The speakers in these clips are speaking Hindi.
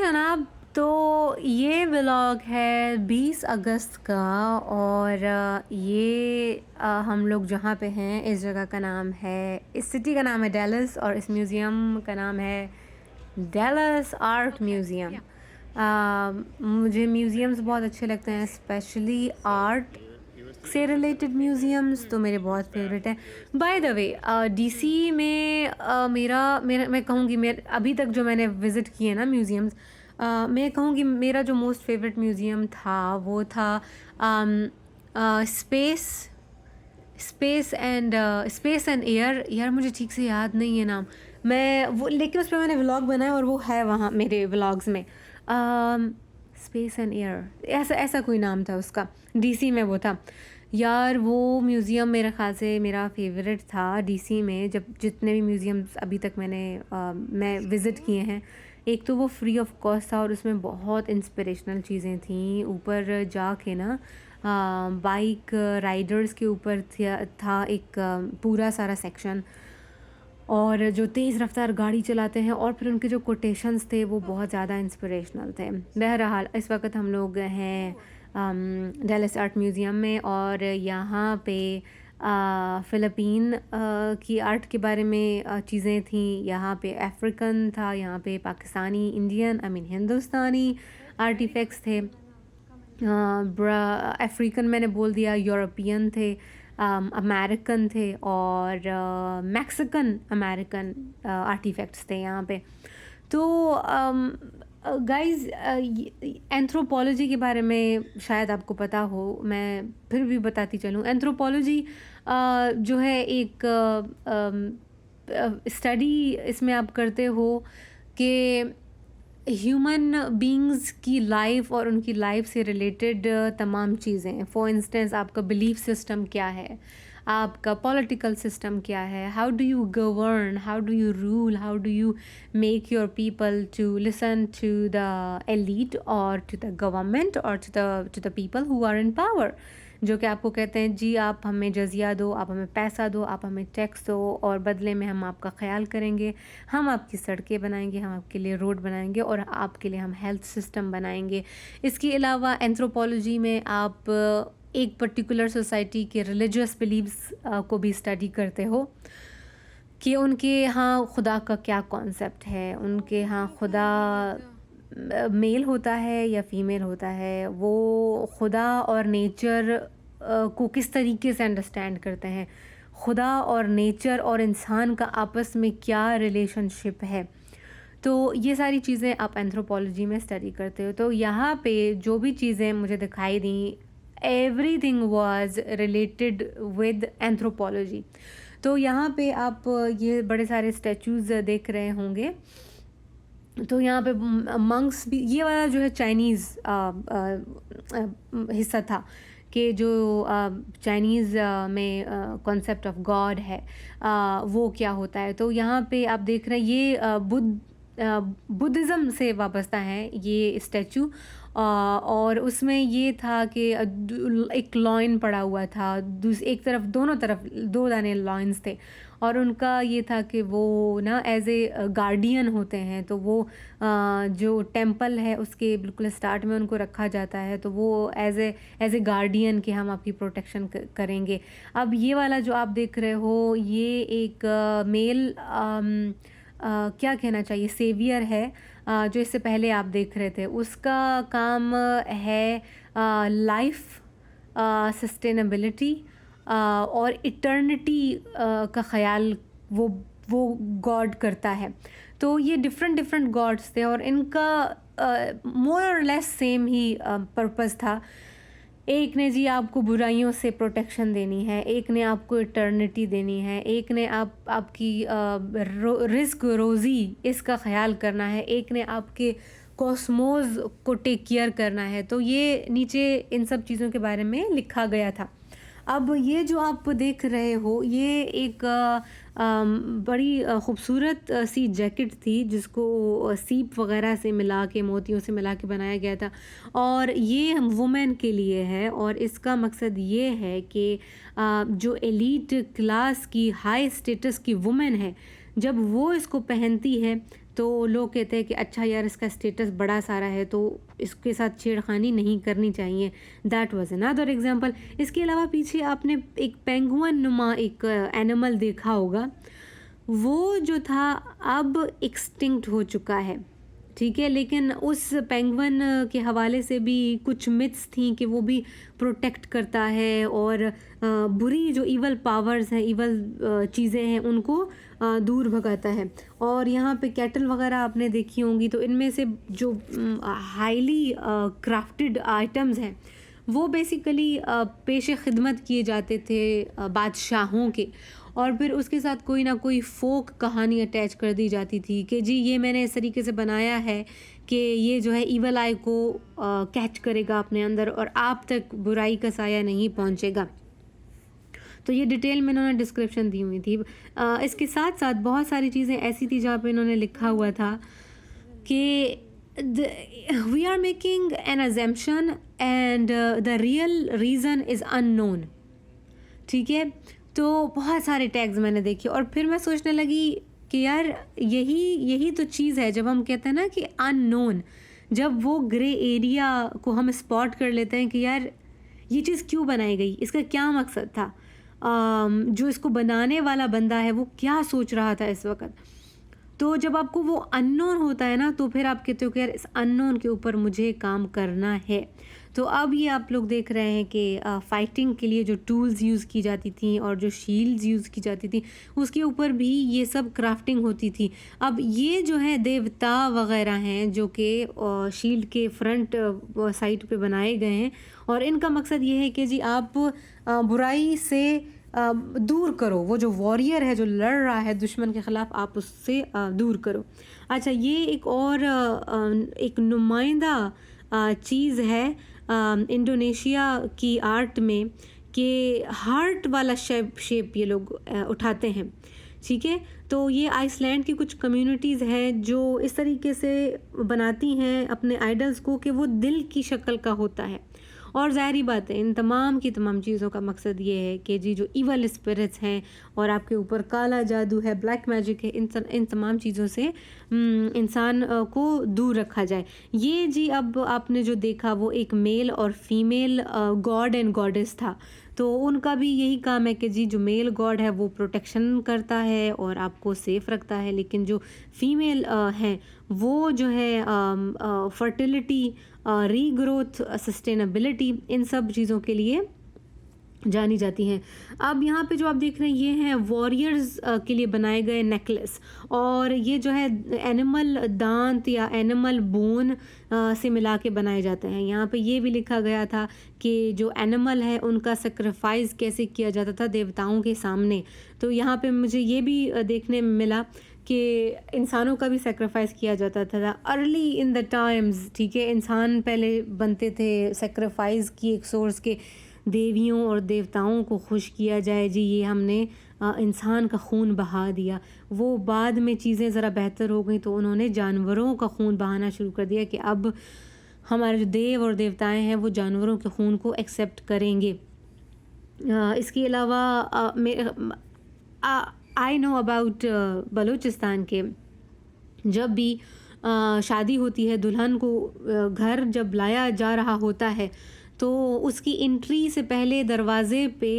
जनाब, तो ये व्लॉग है 20 अगस्त का। और हम लोग जहाँ पे हैं इस जगह का नाम है, इस सिटी का नाम है डैलस, और इस म्यूज़ियम का नाम है डैलस आर्ट म्यूज़ियम। मुझे म्यूज़ियम्स बहुत अच्छे लगते हैं, स्पेशली आर्ट से रिलेटेड म्यूज़ियम्स तो मेरे बहुत फेवरेट हैं। बाय द वे, डीसी में मेरा मेरा मैं कहूँगी, मेरे अभी तक जो मैंने विज़िट किए ना म्यूज़ियम्स, मैं कहूँगी मेरा जो मोस्ट फेवरेट म्यूज़ियम था वो था स्पेस स्पेस एंड एयर। यार मुझे ठीक से याद नहीं है नाम, मैं वो, लेकिन उस पे मैंने व्लॉग बनाया और वो है वहाँ मेरे व्लॉग्स में। स्पेस एंड एयर, ऐसा ऐसा कोई नाम था उसका, डीसी में वो था। यार वो म्यूज़ियम मेरे ख़्याल से मेरा फेवरेट था डीसी में। जब जितने भी म्यूज़ियम्स अभी तक मैं विज़िट किए हैं, एक तो वो फ्री ऑफ कॉस्ट था और उसमें बहुत इंस्पिरेशनल चीज़ें थीं। ऊपर जाके ना बाइक राइडर्स के ऊपर था एक पूरा सारा सेक्शन, और जो तेज़ रफ्तार गाड़ी चलाते हैं, और फिर उनके जो कोटेशंस थे वो बहुत ज़्यादा इंस्पिरेशनल थे। बहरहाल इस वक्त हम लोग हैं डैलस आर्ट म्यूज़ियम में, और यहाँ पे फ़िलिपीन की आर्ट के बारे में चीज़ें थीं। यहाँ पे अफ्रीकन था, यहाँ पे Pakistani, Indian, I mean Hindustani artefacts थे। अफ्रीकन मैंने बोल दिया, यूरोपियन थे, अमेरिकन थे, और मैक्सिकन अमेरिकन आर्टिफैक्ट्स थे यहाँ पे। तो गाइस, एंथ्रोपोलॉजी के बारे में शायद आपको पता हो, मैं फिर भी बताती चलूँ। एंथ्रोपोलॉजी जो है एक स्टडी, इसमें आप करते हो कि ह्यूमन बीइंग्स की लाइफ और उनकी लाइफ से रिलेटेड तमाम चीज़ें। फॉर इंस्टेंस, आपका बिलीफ सिस्टम क्या है, आपका पॉलिटिकल सिस्टम क्या है, how do you govern, how do you rule, how do you make your people to listen to the elite और टू द गवर्नमेंट और to the people who are in power, जो कि आपको कहते हैं जी आप हमें जजिया दो, आप हमें पैसा दो, आप हमें टैक्स दो, और बदले में हम आपका ख्याल करेंगे, हम आपकी सड़कें बनाएंगे, हम आपके लिए रोड बनाएंगे, और आपके लिए हम हेल्थ सिस्टम बनाएंगे। इसके अलावा एंथ्रोपोलॉजी में आप एक पर्टिकुलर सोसाइटी के रिलीजियस बिलीव्स को भी स्टडी करते हो कि उनके यहाँ खुदा का क्या कॉन्सेप्ट है, उनके यहाँ खुदा मेल होता है या फीमेल होता है, वो खुदा और नेचर को किस तरीके से अंडरस्टैंड करते हैं, खुदा और नेचर और इंसान का आपस में क्या रिलेशनशिप है। तो ये सारी चीज़ें आप एंथ्रोपोलॉजी में स्टडी करते हो। तो यहाँ पे जो भी चीज़ें मुझे दिखाई दी, everything was related with anthropology. तो यहाँ पे आप ये बड़े सारे स्टैचूज़ देख रहे होंगे। तो यहाँ पे मंक्स भी, ये वाला जो है चाइनीज़ हिस्सा था कि जो चाइनीज़ में कॉन्सेप्ट ऑफ गॉड है, वो क्या होता है। तो यहाँ पे आप देख रहे हैं ये बुद्धिज़्म से वाबस्ता है ये स्टैचू। और उसमें ये था कि एक लॉइन पड़ा हुआ था, एक तरफ, दोनों तरफ दो दाने लॉइन्स थे, और उनका ये था कि वो ना एज ए गार्डियन होते हैं। तो वो जो टेंपल है उसके बिल्कुल स्टार्ट में उनको रखा जाता है, तो वो एज ए गार्डियन कि हम आपकी प्रोटेक्शन करेंगे। अब ये वाला जो आप देख रहे हो, ये एक मेल क्या कहना चाहिए, सेवियर है, जो इससे पहले आप देख रहे थे। उसका काम है लाइफ, सस्टेनेबिलिटी और इटर्निटी का ख्याल वो गॉड करता है। तो ये डिफरेंट डिफरेंट गॉड्स थे, और इनका मोर और लेस सेम ही पर्पस था। एक ने जी आपको बुराइयों से प्रोटेक्शन देनी है, एक ने आपको इटर्निटी देनी है, एक ने आपकी रिस्क रोज़ी इसका ख्याल करना है, एक ने आपके कॉस्मोस को टेक केयर करना है। तो ये नीचे इन सब चीज़ों के बारे में लिखा गया था। अब ये जो आप देख रहे हो, ये एक बड़ी खूबसूरत सी जैकेट थी, जिसको सीप वगैरह से मिला के, मोतियों से मिला के बनाया गया था, और ये वुमेन के लिए है। और इसका मकसद ये है कि जो एलीट क्लास की, हाई स्टेटस की वुमेन है, जब वो इसको पहनती है तो लोग कहते हैं कि अच्छा यार इसका स्टेटस बड़ा सारा है तो इसके साथ छेड़खानी नहीं करनी चाहिए। That was another example. इसके अलावा पीछे आपने एक पेंगुइन नुमा एक एनिमल देखा होगा, वो जो था अब एक्सटिंक्ट हो चुका है, ठीक है। लेकिन उस पेंगुइन के हवाले से भी कुछ मिथ्स थी कि वो भी प्रोटेक्ट करता है और बुरी जो इवल पावर्स हैं, इवल चीज़ें हैं, उनको दूर भगाता है। और यहाँ पे कैटल वगैरह आपने देखी होंगी, तो इनमें से जो हाईली क्राफ्टेड आइटम्स हैं वो बेसिकली पेशे खिदमत किए जाते थे बादशाहों के, और फिर उसके साथ कोई ना कोई फोक कहानी अटैच कर दी जाती थी कि जी ये मैंने इस तरीके से बनाया है कि ये जो है ईवल आई को कैच करेगा अपने अंदर और आप तक बुराई का साया नहीं पहुंचेगा। तो ये डिटेल में इन्होंने डिस्क्रिप्शन दी हुई थी। इसके साथ साथ बहुत सारी चीज़ें ऐसी थी जहाँ पे इन्होंने लिखा हुआ था कि we are making an assumption and the real reason is unknown, ठीक है। तो बहुत सारे टैग्स मैंने देखे और फिर मैं सोचने लगी कि यार यही तो चीज़ है जब हम कहते हैं ना कि अननोन, जब वो ग्रे एरिया को हम स्पॉट कर लेते हैं कि यार ये चीज़ क्यों बनाई गई, इसका क्या मकसद था, जो इसको बनाने वाला बंदा है वो क्या सोच रहा था इस वक्त। तो जब आपको वो अननोन होता है ना, तो फिर आप कहते हो कि यार इस अननोन के ऊपर मुझे काम करना है। तो अब ये आप लोग देख रहे हैं कि फाइटिंग के लिए जो टूल्स यूज़ की जाती थी और जो शील्ड्स यूज़ की जाती थी उसके ऊपर भी ये सब क्राफ्टिंग होती थी। अब ये जो है देवता वगैरह हैं जो कि शील्ड के फ्रंट साइड पे बनाए गए हैं, और इनका मकसद ये है कि जी आप बुराई से दूर करो, वो जो वॉरियर है जो लड़ रहा है दुश्मन के ख़िलाफ़, आप उससे दूर करो। अच्छा, ये एक और एक नुमाइंदा चीज़ है इंडोनेशिया की आर्ट में कि हार्ट वाला शेप ये लोग उठाते हैं, ठीक है। तो ये आइसलैंड की कुछ कम्युनिटीज़ हैं जो इस तरीके से बनाती हैं अपने आइडल्स को कि वो दिल की शक्ल का होता है। और ज़ाहिरी बात है इन तमाम की तमाम चीज़ों का मकसद ये है कि जी जो इवल स्पिरिट्स हैं और आपके ऊपर काला जादू है, ब्लैक मैजिक है, इन तमाम चीज़ों से इंसान को दूर रखा जाए। ये जी अब आपने जो देखा वो एक मेल और फीमेल गॉड एंड गॉडेस था, तो उनका भी यही काम है कि जी जो मेल गॉड है वो प्रोटेक्शन करता है और आपको सेफ़ रखता है, लेकिन जो फीमेल हैं वो जो है फर्टिलिटी, रीग्रोथ, सस्टेनेबिलिटी, इन सब चीज़ों के लिए जानी जाती हैं। अब यहाँ पे जो आप देख रहे हैं ये हैं वॉरियर्स के लिए बनाए गए नेकलेस, और ये जो है एनिमल दांत या एनिमल बोन से मिला के बनाए जाते हैं। यहाँ पे ये भी लिखा गया था कि जो एनिमल है उनका सेक्रीफाइस कैसे किया जाता था देवताओं के सामने। तो यहाँ पे मुझे ये भी देखने में मिला कि इंसानों का भी सेक्रीफाइस किया जाता था अर्ली इन द टाइम्स, ठीक है। इंसान पहले बनते थे सेक्रीफाइस की एक सोर्स के, देवियों और देवताओं को खुश किया जाए, जी ये हमने इंसान का खून बहा दिया। वो बाद में चीज़ें ज़रा बेहतर हो गई तो उन्होंने जानवरों का खून बहाना शुरू कर दिया कि अब हमारे जो देव और देवताएं हैं वो जानवरों के खून को एक्सेप्ट करेंगे। इसके अलावा आई नो अबाउट बलूचिस्तान के जब भी शादी होती है, दुल्हन को घर जब लाया जा रहा होता है तो उसकी एंट्री से पहले दरवाज़े पे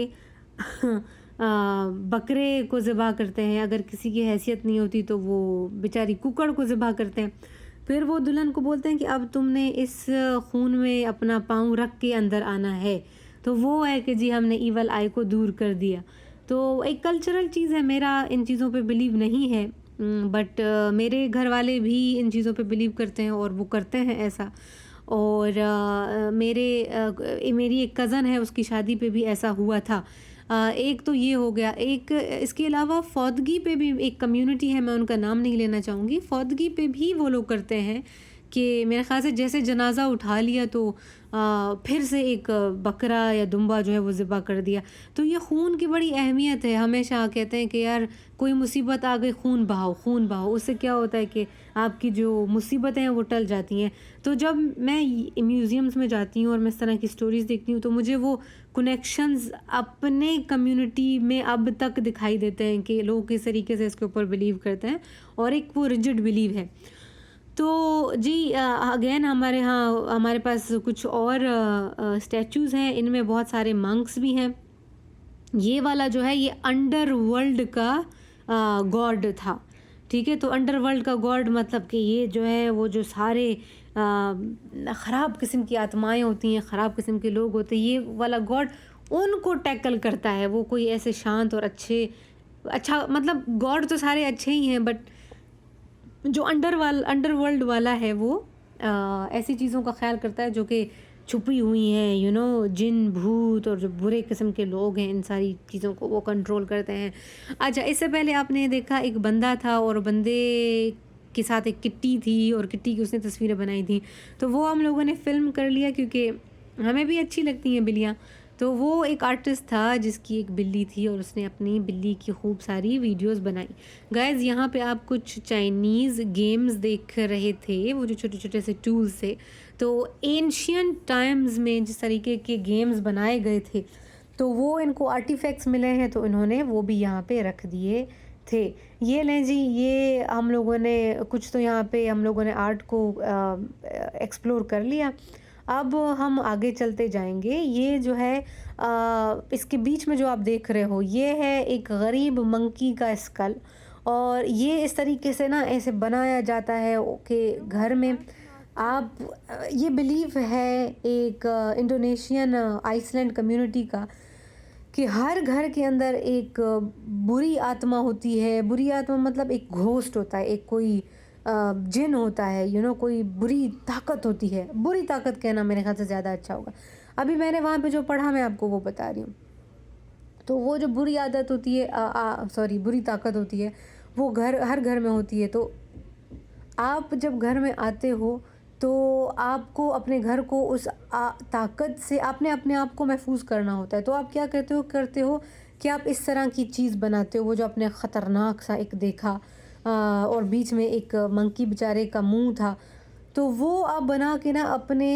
बकरे को ज़िबा करते हैं। अगर किसी की हैसियत नहीं होती तो वो बेचारी कुकड़ को ज़िबा करते हैं। फिर वो दुल्हन को बोलते हैं कि अब तुमने इस खून में अपना पाँव रख के अंदर आना है। तो वो है कि जी हमने ईवल आई को दूर कर दिया। तो एक कल्चरल चीज़ है, मेरा इन चीज़ों पे बिलीव नहीं है, बट मेरे घर वाले भी इन चीज़ों पे बिलीव करते हैं और वो करते हैं ऐसा। और मेरी एक कज़न है, उसकी शादी पे भी ऐसा हुआ था। एक तो ये हो गया। एक इसके अलावा फौदगी पे भी एक कम्युनिटी है, मैं उनका नाम नहीं लेना चाहूँगी, फौदगी पे भी वो लोग करते हैं कि मेरे ख़्याल से जैसे जनाज़ा उठा लिया तो फिर से एक बकरा या दुम्बा जो है वो ज़िबा कर दिया। तो ये खून की बड़ी अहमियत है। हमेशा कहते हैं कि यार कोई मुसीबत आ गई, खून बहाओ, खून बहाओ। उससे क्या होता है कि आपकी जो मुसीबतें हैं वो टल जाती हैं। तो जब मैं म्यूज़ियम्स में जाती हूँ और मैं इस तरह की स्टोरीज़ देखती हूँ तो मुझे वो कनेक्शंस अपने कम्युनिटी में अब तक दिखाई देते हैं कि लोग किस तरीके से इसके ऊपर बिलीव करते हैं, और एक वो रिजिड बिलीव है। तो जी अगेन हमारे यहाँ हमारे पास कुछ और स्टैचूज़ हैं, इनमें बहुत सारे मंक्स भी हैं। ये वाला जो है ये अंडरवर्ल्ड का गॉड था, ठीक है? तो अंडरवर्ल्ड का गॉड मतलब कि ये जो है वो जो सारे ख़राब किस्म की आत्माएँ होती हैं, ख़राब किस्म के लोग होते हैं, ये वाला गॉड उनको टैकल करता है। वो कोई ऐसे शांत और अच्छा मतलब गॉड तो सारे अच्छे ही हैं, बट जो अंडरवर्ल्ड वाला है वो ऐसी चीज़ों का ख्याल करता है जो कि छुपी हुई हैं, जिन भूत और जो बुरे किस्म के लोग हैं, इन सारी चीज़ों को वो कंट्रोल करते हैं। अच्छा, इससे पहले आपने देखा एक बंदा था और बंदे के साथ एक किट्टी थी और किट्टी की उसने तस्वीरें बनाई थी। तो वो हम लोगों ने फ़िल्म कर लिया क्योंकि हमें भी अच्छी लगती हैं बिल्लियाँ। तो वो एक आर्टिस्ट था जिसकी एक बिल्ली थी और उसने अपनी बिल्ली की खूब सारी वीडियोस बनाई। गाइज़ यहाँ पे आप कुछ चाइनीज़ गेम्स देख रहे थे, वो जो छोटे-छोटे से टूल्स थे। तो एंशिएंट टाइम्स में जिस तरीके के गेम्स बनाए गए थे, तो वो इनको आर्टिफैक्ट्स मिले हैं, तो इन्होंने वो भी यहाँ पे रख दिए थे। ये लें जी, ये हम लोगों ने कुछ तो यहाँ पे हम लोगों ने आर्ट को एक्सप्लोर कर लिया। अब हम आगे चलते जाएँगे। ये जो है इसके बीच में जो आप देख रहे हो, ये है एक गरीब मंकी का स्कल, और ये इस तरीके से ना ऐसे बनाया जाता है कि घर में आप ये बिलीव है एक इंडोनेशियन आइसलैंड कम्युनिटी का कि हर घर के अंदर एक बुरी आत्मा होती है। बुरी आत्मा मतलब एक घोस्ट होता है, एक कोई जिन होता है, कोई बुरी ताकत होती है। बुरी ताकत कहना मेरे ख़्याल से ज़्यादा अच्छा होगा। अभी मैंने वहाँ पे जो पढ़ा मैं आपको वो बता रही हूँ। तो वो जो बुरी आदत होती है सॉरी बुरी ताकत होती है, वो हर घर में होती है। तो आप जब घर में आते हो तो आपको अपने घर को उस ताकत से आपने अपने आप को महफूज करना होता है। तो आप क्या करते हो कि आप इस तरह की चीज़ बनाते हो, वो जो आपने ख़तरनाक सा एक देखा और बीच में एक मंकी बेचारे का मुंह था, तो वो आप बना के ना अपने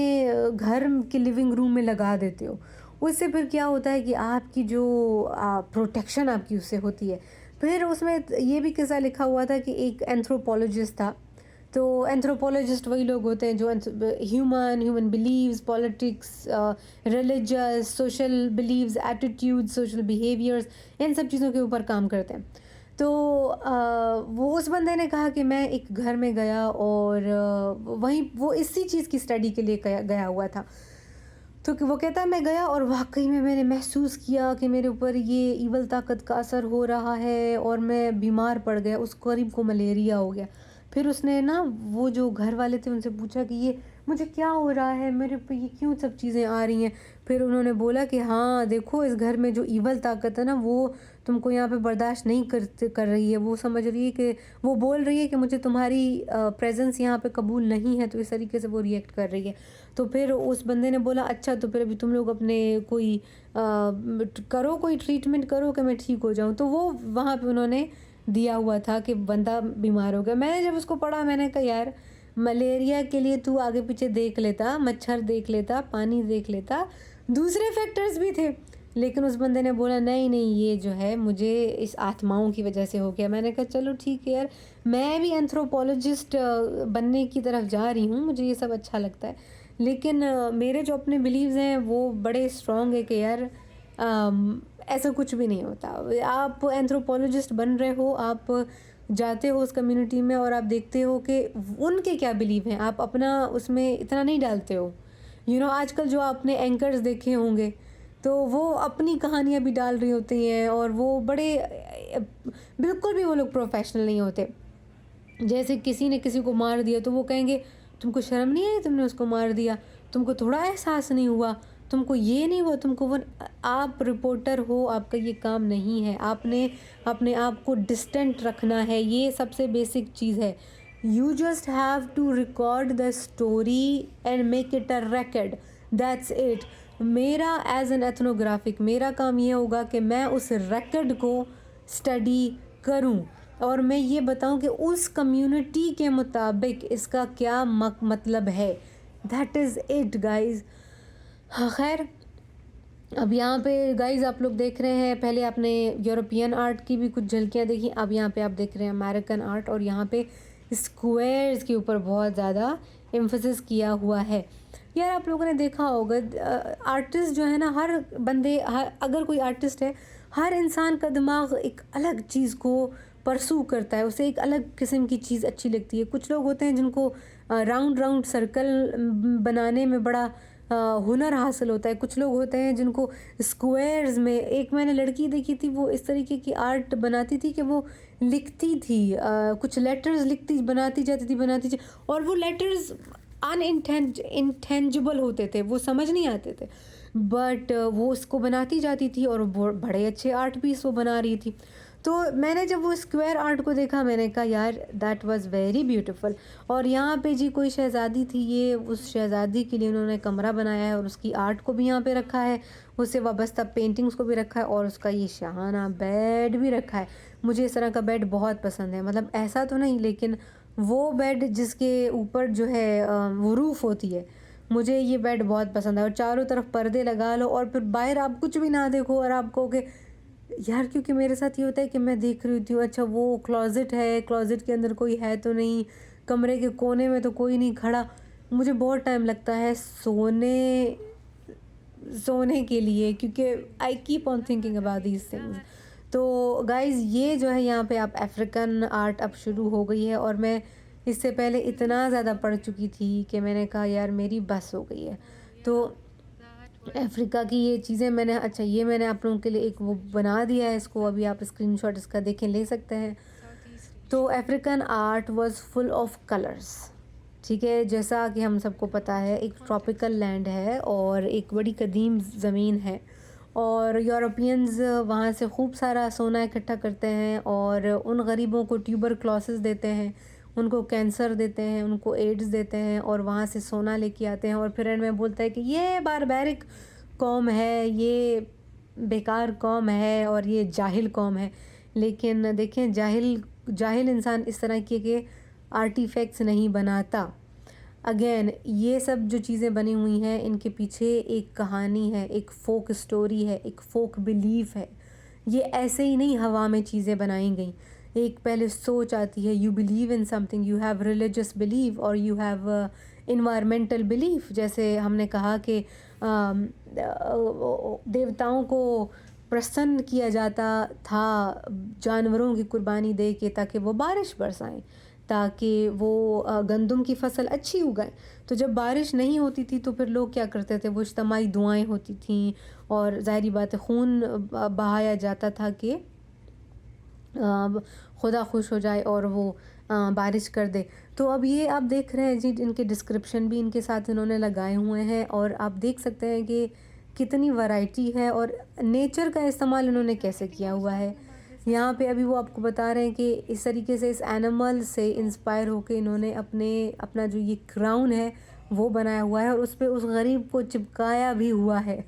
घर के लिविंग रूम में लगा देते हो। उससे फिर क्या होता है कि आपकी जो प्रोटेक्शन आपकी उससे होती है। फिर उसमें ये भी किस्सा लिखा हुआ था कि एक एंथ्रोपोलॉजिस्ट था। तो एंथ्रोपोलॉजिस्ट वही लोग होते हैं जो human beliefs, politics, religious, social beliefs, attitudes, social behaviours, इन सब चीज़ों के ऊपर काम करते हैं। तो वो उस बंदे ने कहा कि मैं एक घर में गया और वहीं वो इसी चीज़ की स्टडी के लिए गया हुआ था। तो वो कहता है मैं गया और वाक़ई में मैंने महसूस किया कि मेरे ऊपर ये ईवल ताकत का असर हो रहा है और मैं बीमार पड़ गया, उस गरीब को मलेरिया हो गया। फिर उसने ना वो जो घर वाले थे उनसे पूछा कि ये मुझे क्या हो रहा है, मेरे पे ये क्यों सब चीज़ें आ रही हैं? फिर उन्होंने बोला कि हाँ, देखो इस घर में जो ईवल ताकत है ना वो तुमको यहाँ पे बर्दाश्त नहीं कर रही है। वो समझ रही है कि वो बोल रही है कि मुझे तुम्हारी प्रेज़ेंस यहाँ पे कबूल नहीं है, तो इस तरीके से वो रिएक्ट कर रही है। तो फिर उस बंदे ने बोला अच्छा, तो फिर अभी तुम लोग अपने कोई करो, कोई ट्रीटमेंट करो कि मैं ठीक हो जाऊँ। तो वो वहाँ पे उन्होंने दिया हुआ था कि बंदा बीमार हो गया। मैंने जब उसको पढ़ा मैंने कहा यार मलेरिया के लिए तू आगे पीछे देख लेता, मच्छर देख लेता, पानी देख लेता, दूसरे फैक्टर्स भी थे। लेकिन उस बंदे ने बोला नहीं नहीं, ये जो है मुझे इस आत्माओं की वजह से हो गया। मैंने कहा चलो ठीक है यार, मैं भी एंथ्रोपोलॉजिस्ट बनने की तरफ जा रही हूँ, मुझे ये सब अच्छा लगता है। लेकिन मेरे जो अपने बिलीव्स हैं वो बड़े स्ट्रॉन्ग है कि यार ऐसा कुछ भी नहीं होता। आप एंथ्रोपोलॉजिस्ट बन रहे हो, आप जाते हो उस कम्युनिटी में और आप देखते हो कि उनके क्या बिलीव हैं, आप अपना उसमें इतना नहीं डालते हो। आजकल जो आपने एंकर्स देखे होंगे तो वो अपनी कहानियाँ भी डाल रही होती हैं और वो बड़े बिल्कुल भी वो लोग प्रोफेशनल नहीं होते। जैसे किसी ने किसी को मार दिया तो वो कहेंगे तुमको शर्म नहीं आई, तुमने उसको मार दिया, तुमको थोड़ा एहसास नहीं हुआ, तुमको ये नहीं हुआ, तुमको वो। आप रिपोर्टर हो, आपका ये काम नहीं है। आपने अपने आप को डिस्टेंट रखना है, ये सबसे बेसिक चीज़ है। You just have to record the story and make it a record. That's it. मेरा एज एन एथनोग्राफिक मेरा काम ये होगा कि मैं उस record को स्टडी करूं और मैं ये बताऊं कि उस कम्युनिटी के मुताबिक इसका क्या मतलब है. That is it guys. हाँ खैर, अब यहाँ पे गाइज आप लोग देख रहे हैं, पहले आपने यूरोपियन आर्ट की भी कुछ झलकियाँ देखी, अब यहाँ पे आप देख रहे हैं अमेरिकन आर्ट, और यहाँ पे स्क्वायर्स के ऊपर बहुत ज़्यादा एम्फेसिस किया हुआ है. यार आप लोगों ने देखा होगा आर्टिस्ट जो है ना, हर बंदे अगर कोई आर्टिस्ट है, हर इंसान का दिमाग एक अलग चीज़ को परसू करता है, उसे एक अलग किस्म की चीज़ अच्छी लगती है. कुछ लोग होते हैं जिनको राउंड राउंड सर्कल बनाने में बड़ा हुनर हासिल होता है. कुछ लोग होते हैं जिनको स्क्वायर्स में, एक मैंने लड़की देखी थी वो इस तरीके की आर्ट बनाती थी कि वो लिखती थी कुछ लेटर्स लिखती बनाती जाती थी और वो लेटर्स इंटेंजिबल होते थे, वो समझ नहीं आते थे, बट वो उसको बनाती जाती थी और वो बड़े अच्छे आर्ट पीस वो बना रही थी. तो मैंने जब वो स्क्वायर आर्ट को देखा मैंने कहा यार दैट वाज वेरी ब्यूटीफुल. और यहाँ पे जी कोई शहज़ादी थी, ये उस शहज़ादी के लिए उन्होंने कमरा बनाया है और उसकी आर्ट को भी यहाँ पे रखा है, उससे वाबस्ता पेंटिंग्स को भी रखा है और उसका ये शाहाना बेड भी रखा है. मुझे इस तरह का बेड बहुत पसंद है, मतलब ऐसा तो नहीं लेकिन वो बेड जिसके ऊपर जो है वो रूफ़ होती है, मुझे ये बेड बहुत पसंद है. और चारों तरफ पर्दे लगा लो और फिर बाहर आप कुछ भी ना देखो और आप कहोगे यार, क्योंकि मेरे साथ ये होता है कि मैं देख रही होती हूँ, अच्छा वो क्लोज़ेट है, क्लोज़ेट के अंदर कोई है तो नहीं, कमरे के कोने में तो कोई नहीं खड़ा. मुझे बहुत टाइम लगता है सोने के लिए, क्योंकि I keep on thinking about these things. तो गाइज़ ये जो है यहाँ पे आप अफ्रीकन आर्ट अब शुरू हो गई है और मैं इससे पहले इतना ज़्यादा पढ़ चुकी थी कि मैंने कहा यार मेरी बस हो गई है. तो अफ्रीका की ये चीज़ें मैंने, अच्छा ये मैंने आप लोगों के लिए एक वो बना दिया है, इसको अभी आप स्क्रीनशॉट इसका देखें ले सकते हैं. तो African art was full of colours. ठीक है, जैसा कि हम सबको पता है एक ट्रॉपिकल लैंड है और एक बड़ी कदीम ज़मीन है और यूरोपियंस वहाँ से खूब सारा सोना इकट्ठा करते हैं और उन गरीबों को ट्यूबरक्लोसिस देते हैं, उनको कैंसर देते हैं, उनको एड्स देते हैं और वहाँ से सोना लेके आते हैं और फिर एंड में बोलता है कि ये बारबैरिक कौम है, ये बेकार कौम है और ये जाहिल कौम है. लेकिन देखें, जाहिल इंसान इस तरह के आर्टिफैक्ट्स नहीं बनाता. अगेन ये सब जो चीज़ें बनी हुई हैं इनके पीछे एक कहानी है, एक फोक स्टोरी है, एक फोक बिलीफ है. ये ऐसे ही नहीं हवा में चीज़ें बनाई गई. एक पहले सोच आती है, you believe in something, you have religious believe और यू हैव इन्वायरमेंटल बिलीफ. जैसे हमने कहा कि देवताओं को प्रसन्न किया जाता था जानवरों की कुर्बानी दे के ताकि वो बारिश बरसाएं, ताकि वो गंदम की फसल अच्छी उगाए. तो जब बारिश नहीं होती थी तो फिर लोग क्या करते थे, वो इज्तिमाई दुआएं होती थीं और ज़ाहिरी बात है खून बहाया जाता था कि खुदा खुश हो जाए और वो बारिश कर दे. तो अब ये आप देख रहे हैं जी, इनके डिस्क्रिप्शन भी इनके साथ इन्होंने लगाए हुए हैं और आप देख सकते हैं कि कितनी वैरायटी है और नेचर का इस्तेमाल इन्होंने कैसे किया हुआ है. यहाँ पे अभी वो आपको बता रहे हैं कि इस तरीके से इस एनिमल से इंस्पायर होकर इन्होंने अपना जो ये क्राउन है वो बनाया हुआ है और उस पर उस गरीब को चिपकाया भी हुआ है.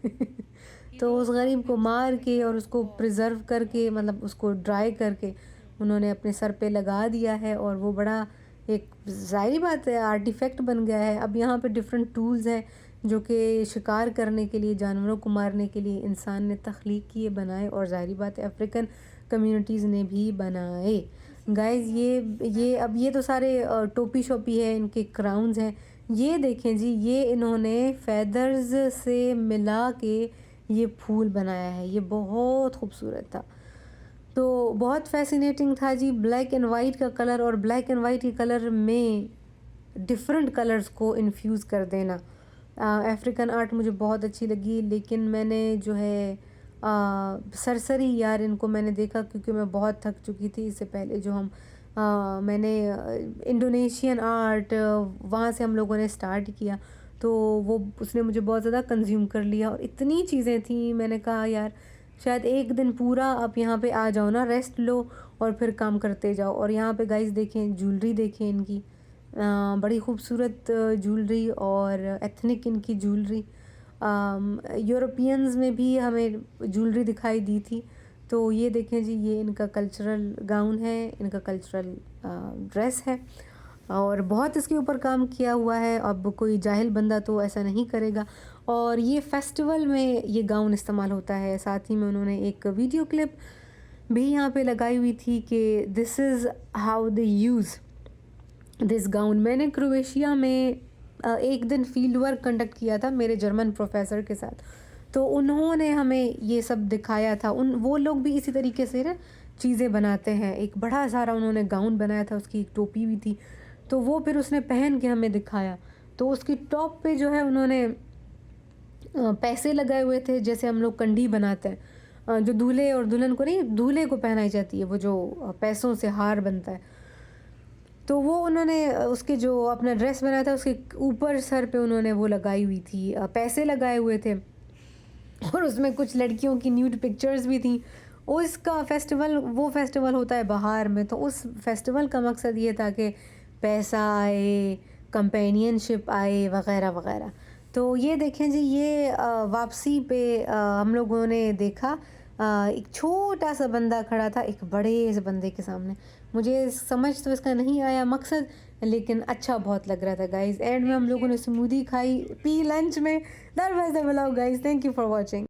तो उस गरीब को मार के और उसको प्रिजर्व करके, मतलब उसको ड्राई करके उन्होंने अपने सर पे लगा दिया है और वो बड़ा एक ज़ाहिरी बात है आर्टिफैक्ट बन गया है. अब यहाँ पे डिफरेंट टूल्स हैं जो कि शिकार करने के लिए, जानवरों को मारने के लिए इंसान ने तख्लीक किए, बनाए और ज़ाहिरी बात है अफ्रीकन कम्युनिटीज़ ने भी बनाए. गाइस ये तो सारे टोपी शोपी है, इनके क्राउन्स हैं. ये देखें जी, ये इन्होंने फेदर्स से मिला के ये फूल बनाया है, ये बहुत खूबसूरत था. तो बहुत फैसिनेटिंग था जी. ब्लैक एंड वाइट का कलर और ब्लैक एंड वाइट के कलर में डिफरेंट कलर्स को इन्फ्यूज़ कर देना. अफ्रीकन आर्ट मुझे बहुत अच्छी लगी, लेकिन मैंने जो है सरसरी यार इनको मैंने देखा क्योंकि मैं बहुत थक चुकी थी. इससे पहले जो मैंने इंडोनेशियन आर्ट वहाँ से हम लोगों ने स्टार्ट किया तो वो उसने मुझे बहुत ज़्यादा कंज्यूम कर लिया और इतनी चीज़ें थी, मैंने कहा यार शायद एक दिन पूरा आप यहाँ पे आ जाओ ना, रेस्ट लो और फिर काम करते जाओ। और यहाँ पे गाइस देखें, ज्वेलरी देखें इनकी, बड़ी खूबसूरत ज्वेलरी और एथनिक इनकी ज्वेलरी। यूरोपियंस में भी हमें ज्वेलरी दिखाई दी थी। तो ये देखें जी, ये इनका कल्चरल गाउन है, इनका कल्चरल ड्रेस है और बहुत इसके ऊपर काम किया हुआ है। अब कोई जाहिल बंदा तो ऐसा नहीं करेगा। और ये फेस्टिवल में ये गाउन इस्तेमाल होता है। साथ ही में उन्होंने एक वीडियो क्लिप भी यहाँ पे लगाई हुई थी कि this is how they use this gown. मैंने क्रोएशिया में एक दिन फील्ड वर्क कंडक्ट किया था मेरे जर्मन प्रोफेसर के साथ, तो उन्होंने हमें ये सब दिखाया था। वो लोग भी इसी तरीके से ना चीज़ें बनाते हैं। एक बड़ा सारा उन्होंने गाउन बनाया था, उसकी एक टोपी भी थी, तो वो फिर उसने पहन के हमें दिखाया। तो उसकी टॉप पे जो है उन्होंने पैसे लगाए हुए थे, जैसे हम लोग कंडी बनाते हैं, जो दूल्हे और दुल्हन को नहीं, दूल्हे को पहनाई जाती है, वो जो पैसों से हार बनता है। तो वो उन्होंने उसके जो अपना ड्रेस बनाया था उसके ऊपर सर पे उन्होंने वो लगाई हुई थी, पैसे लगाए हुए थे और उसमें कुछ लड़कियों की न्यूड पिक्चर्स भी थी। उसका फेस्टिवल, वो फेस्टिवल होता है बाहर में, तो उस फेस्टिवल का मकसद ये था कि पैसा आए, कंपेनियनशिप आए, वगैरह वगैरह। तो ये देखें जी, ये वापसी पे हम लोगों ने देखा एक छोटा सा बंदा खड़ा था एक बड़े से बंदे के सामने। मुझे समझ तो इसका नहीं आया मकसद, लेकिन अच्छा बहुत लग रहा था गाइस। एंड में हम लोगों ने स्मूदी खाई, पी लंच में। That was the vlog guys, thank you for watching.